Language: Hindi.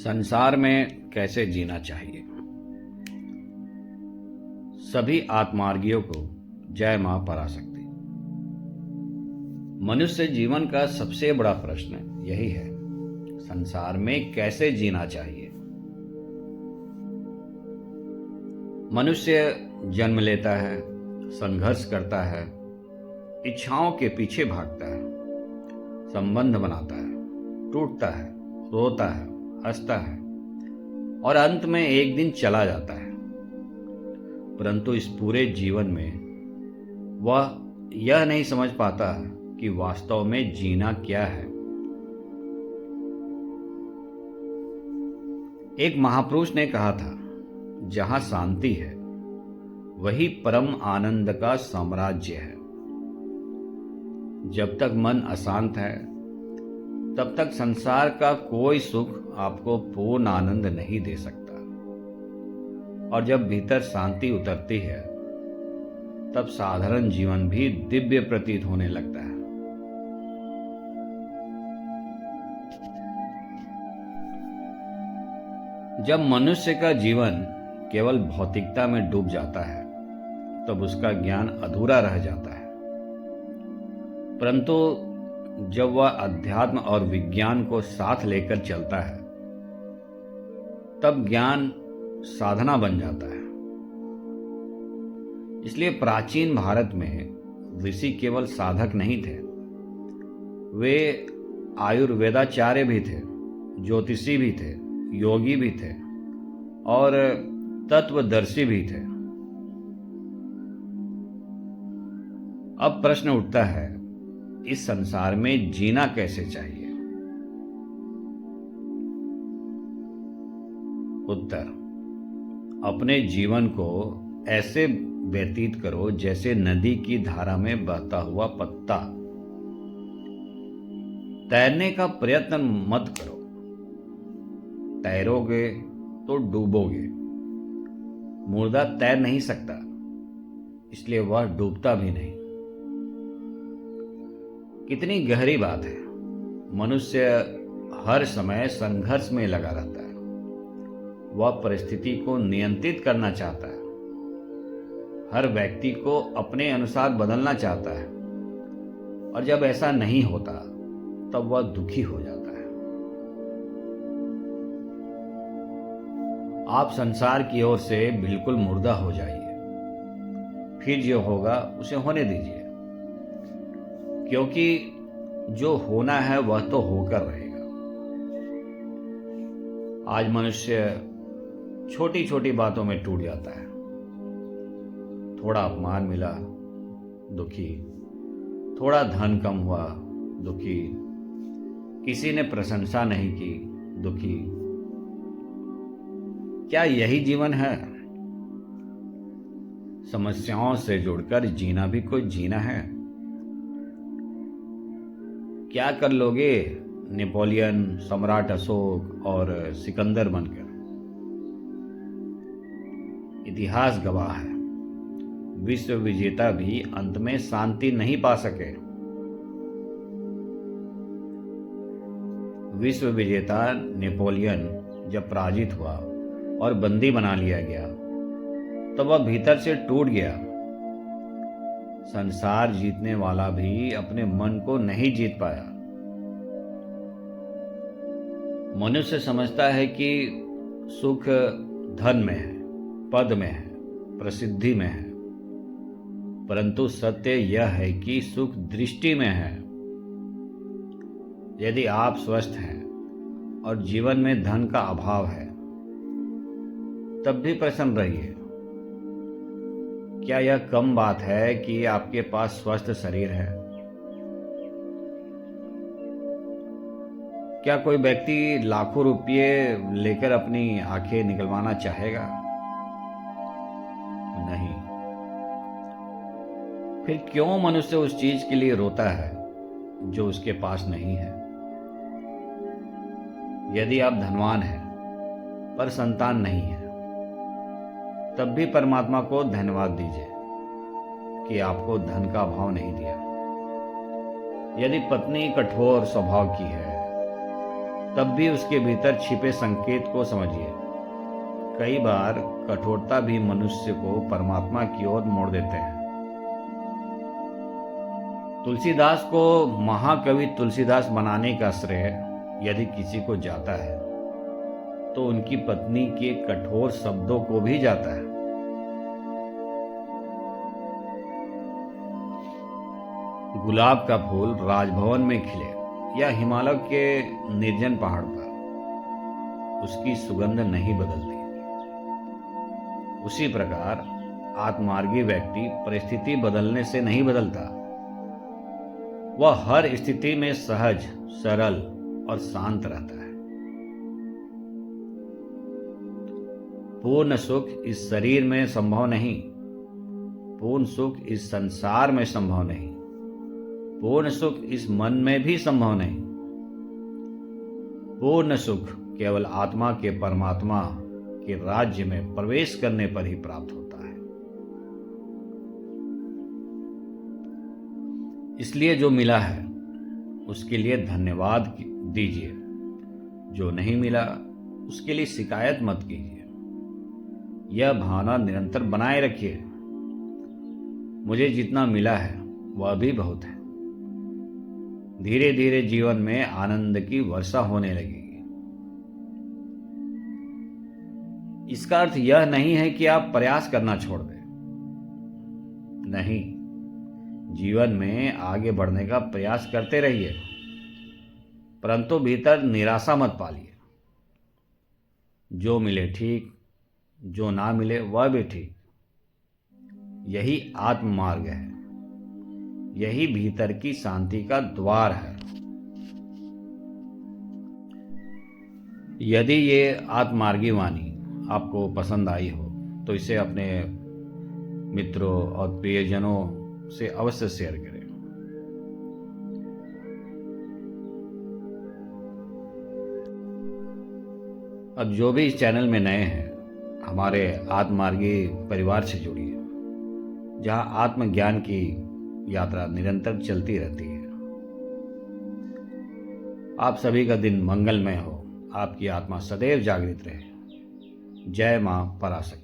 संसार में कैसे जीना चाहिए। सभी आत्मार्गियों को जय मां पराशक्ति। मनुष्य जीवन का सबसे बड़ा प्रश्न यही है, संसार में कैसे जीना चाहिए। मनुष्य जन्म लेता है, संघर्ष करता है, इच्छाओं के पीछे भागता है, संबंध बनाता है, टूटता है, रोता है, हंसता है और अंत में एक दिन चला जाता है। परंतु इस पूरे जीवन में वह यह नहीं समझ पाता कि वास्तव में जीना क्या है। एक महापुरुष ने कहा था, जहां शांति है वही परम आनंद का साम्राज्य है। जब तक मन अशांत है तब तक संसार का कोई सुख आपको पूर्ण आनंद नहीं दे सकता, और जब भीतर शांति उतरती है तब साधारण जीवन भी दिव्य प्रतीत होने लगता है। जब मनुष्य का जीवन केवल भौतिकता में डूब जाता है तब उसका ज्ञान अधूरा रह जाता है। परंतु जब वह अध्यात्म और विज्ञान को साथ लेकर चलता है तब ज्ञान साधना बन जाता है। इसलिए प्राचीन भारत में ऋषि केवल साधक नहीं थे, वे आयुर्वेदाचार्य भी थे, ज्योतिषी भी थे, योगी भी थे और तत्वदर्शी भी थे। अब प्रश्न उठता है, इस संसार में जीना कैसे चाहिए। उत्तर, अपने जीवन को ऐसे व्यतीत करो जैसे नदी की धारा में बहता हुआ पत्ता। तैरने का प्रयत्न मत करो, तैरोगे तो डूबोगे। मुर्दा तैर नहीं सकता, इसलिए वह डूबता भी नहीं। कितनी गहरी बात है। मनुष्य हर समय संघर्ष में लगा रहता है। वह परिस्थिति को नियंत्रित करना चाहता है, हर व्यक्ति को अपने अनुसार बदलना चाहता है, और जब ऐसा नहीं होता तब वह दुखी हो जाता है। आप संसार की ओर से बिल्कुल मुर्दा हो जाइए, फिर जो होगा उसे होने दीजिए, क्योंकि जो होना है वह तो होकर रहेगा। आज मनुष्य छोटी छोटी बातों में टूट जाता है। थोड़ा अपमान मिला, दुखी। थोड़ा धन कम हुआ, दुखी। किसी ने प्रशंसा नहीं की, दुखी। क्या यही जीवन है? समस्याओं से जुड़कर जीना भी कोई जीना है? क्या कर लोगे नेपोलियन, सम्राट अशोक और सिकंदर बनकर? इतिहास गवाह है, विश्व विजेता भी अंत में शांति नहीं पा सके। विश्व विजेता नेपोलियन जब पराजित हुआ और बंदी बना लिया गया तो वह भीतर से टूट गया। संसार जीतने वाला भी अपने मन को नहीं जीत पाया। मनुष्य समझता है कि सुख धन में है, पद में है, प्रसिद्धि में है, परंतु सत्य यह है कि सुख दृष्टि में है। यदि आप स्वस्थ हैं और जीवन में धन का अभाव है तब भी प्रसन्न रहिए। क्या यह कम बात है कि आपके पास स्वस्थ शरीर है? क्या कोई व्यक्ति लाखों रुपये लेकर अपनी आंखें निकलवाना चाहेगा? नहीं। फिर क्यों मनुष्य उस चीज के लिए रोता है जो उसके पास नहीं है? यदि आप धनवान हैं पर संतान नहीं है, तब भी परमात्मा को धन्यवाद दीजिए कि आपको धन का भाव नहीं दिया। यदि पत्नी कठोर स्वभाव की है तब भी उसके भीतर छिपे संकेत को समझिए। कई बार कठोरता भी मनुष्य को परमात्मा की ओर मोड़ देते हैं। तुलसीदास को महाकवि तुलसीदास बनाने का श्रेय यदि किसी को जाता है तो उनकी पत्नी के कठोर शब्दों को भी जाता है। गुलाब का फूल राजभवन में खिले या हिमालय के निर्जन पहाड़ पर, उसकी सुगंध नहीं बदलती। उसी प्रकार आत्मार्गी व्यक्ति परिस्थिति बदलने से नहीं बदलता। वह हर स्थिति में सहज, सरल और शांत रहता है। पूर्ण सुख इस शरीर में संभव नहीं, पूर्ण सुख इस संसार में संभव नहीं, पूर्ण सुख इस मन में भी संभव नहीं। पूर्ण सुख केवल आत्मा के परमात्मा के राज्य में प्रवेश करने पर ही प्राप्त होता है। इसलिए जो मिला है उसके लिए धन्यवाद दीजिए, जो नहीं मिला उसके लिए शिकायत मत कीजिए। यह भावना निरंतर बनाए रखिए, मुझे जितना मिला है वह भी बहुत है। धीरे धीरे जीवन में आनंद की वर्षा होने लगेगी। इसका अर्थ यह नहीं है कि आप प्रयास करना छोड़ दें। नहीं, जीवन में आगे बढ़ने का प्रयास करते रहिए, परंतु भीतर निराशा मत पालिए। जो मिले ठीक, जो ना मिले वह भी ठीक। यही आत्म मार्ग है, यही भीतर की शांति का द्वार है। यदि ये आत्मार्गी वाणी आपको पसंद आई हो तो इसे अपने मित्रों और प्रियजनों से अवश्य शेयर करें। अब जो भी इस चैनल में नए हैं, हमारे आत्मार्गी परिवार से जुड़िए, जहां आत्मज्ञान की यात्रा निरंतर चलती रहती है। आप सभी का दिन मंगलमय हो, आपकी आत्मा सदैव जागृत रहे। जय मां पराशक्ति।